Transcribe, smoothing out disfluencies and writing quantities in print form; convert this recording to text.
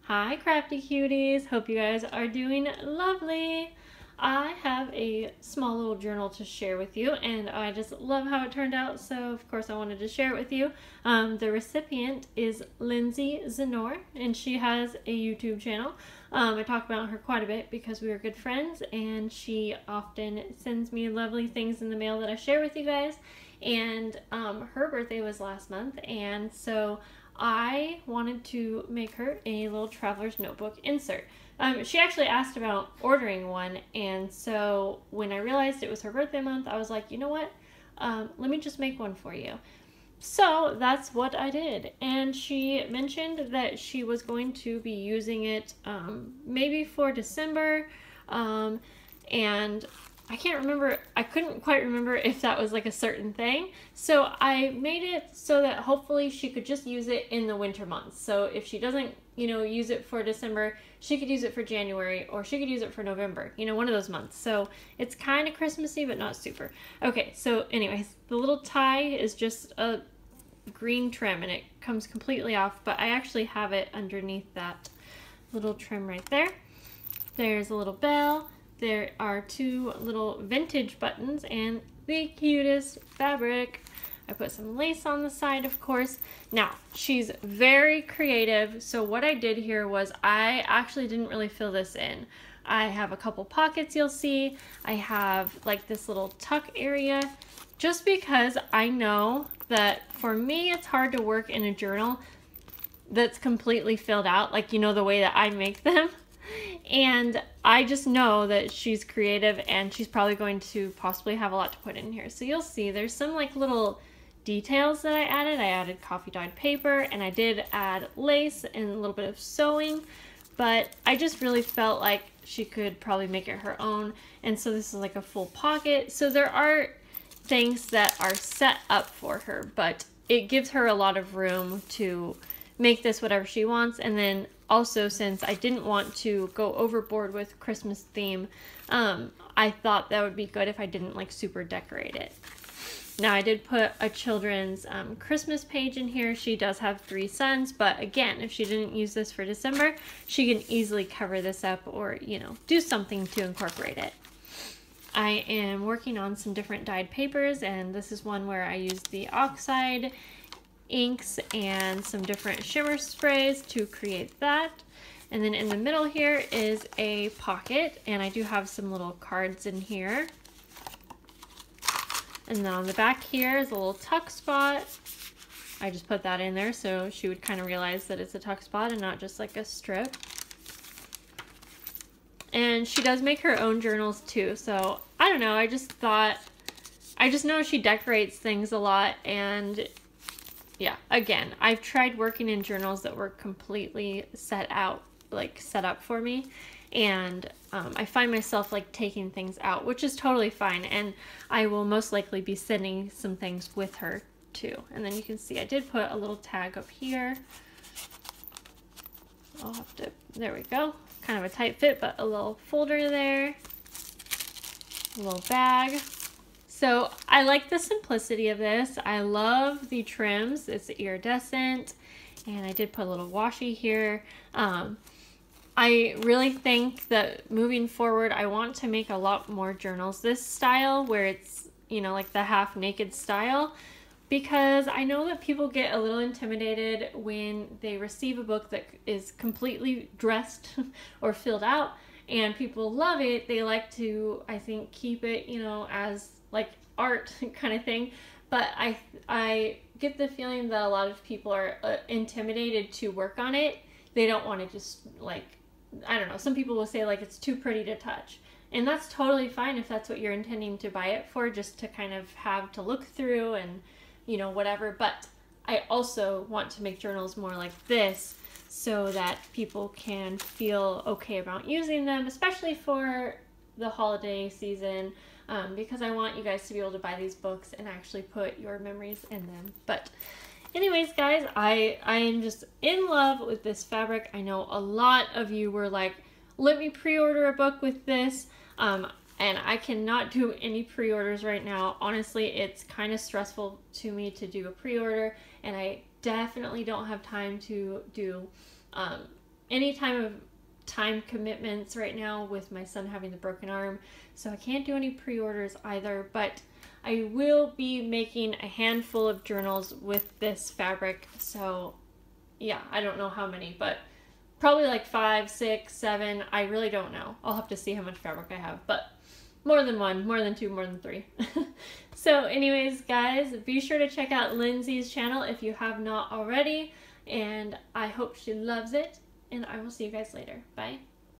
Hi crafty cuties, hope you guys are doing lovely. I have a small little journal to share with you and I just love how it turned out, so of course I wanted to share it with you. The recipient is Lindsey and she has a YouTube channel. I talk about her quite a bit because we are good friends and she often sends me lovely things in the mail that I share with you guys. And her birthday was last month, and so I wanted to make her a little traveler's notebook insert. She actually asked about ordering one, and so when I realized it was her birthday month, I was like, you know what? Let me just make one for you. So that's what I did, and she mentioned that she was going to be using it maybe for December, and I can't remember, I couldn't quite remember if that was like a certain thing. So I made it so that hopefully she could just use it in the winter months. So if she doesn't, use it for December, she could use it for January, or she could use it for November, one of those months. So it's kind of Christmassy, but not super. Okay, so anyways, the little tie is just a green trim and it comes completely off, but I actually have it underneath that little trim right there. There's a little bell. There are two little vintage buttons and the cutest fabric. I put some lace on the side, of course. Now, she's very creative, so what I did here was I actually didn't really fill this in. I have a couple pockets you'll see. I have like this little tuck area, just because I know that for me it's hard to work in a journal that's completely filled out, like the way that I make them. And I just know that she's creative and she's probably going to possibly have a lot to put in here. So you'll see there's some like little details that I added. I added coffee dyed paper and I did add lace and a little bit of sewing, but I just really felt like she could probably make it her own. And so this is like a full pocket. So there are things that are set up for her, but it gives her a lot of room to make this whatever she wants. And then also, since I didn't want to go overboard with Christmas theme, I thought that would be good if I didn't like super decorate it. Now I did put a children's Christmas page in here. She does have 3 sons, but again, if she didn't use this for December, she can easily cover this up or, do something to incorporate it. I am working on some different dyed papers, and this is one where I used the oxide inks and some different shimmer sprays to create that. And then in the middle here is a pocket, and I do have some little cards in here. And then on the back here is a little tuck spot. I just put that in there so she would kind of realize that it's a tuck spot and not just like a strip. And she does make her own journals too, so I don't know, I just know she decorates things a lot. And yeah, again, I've tried working in journals that were completely set up for me, and I find myself like taking things out, which is totally fine, and I will most likely be sending some things with her too. And then you can see I did put a little tag up here. I'll have to, there we go, kind of a tight fit, but a little folder there, a little bag. So I like the simplicity of this. I love the trims. It's iridescent, and I did put a little washi here. I really think that moving forward, I want to make a lot more journals this style, where it's, like the half naked style, because I know that people get a little intimidated when they receive a book that is completely dressed or filled out, and people love it. They like to, I think, keep it, as like art kind of thing. But I get the feeling that a lot of people are intimidated to work on it. They don't want to just like, I don't know, some people will say like it's too pretty to touch. And that's totally fine if that's what you're intending to buy it for, just to kind of have to look through and, whatever. But I also want to make journals more like this so that people can feel okay about using them, especially for the holiday season, because I want you guys to be able to buy these books and actually put your memories in them. But anyways, guys, I am just in love with this fabric. I know a lot of you were like, let me pre-order a book with this. And I cannot do any pre-orders right now. Honestly, it's kind of stressful to me to do a pre-order, and I definitely don't have time to do any time commitments right now with my son having the broken arm, so I can't do any pre-orders either, but I will be making a handful of journals with this fabric. So yeah, I don't know how many, but probably like 5, 6, 7. I really don't know. I'll have to see how much fabric I have, but more than 1, more than 2, more than 3. So anyways, guys, be sure to check out Lindsey's channel if you have not already, and I hope she loves it, and I will see you guys later. Bye.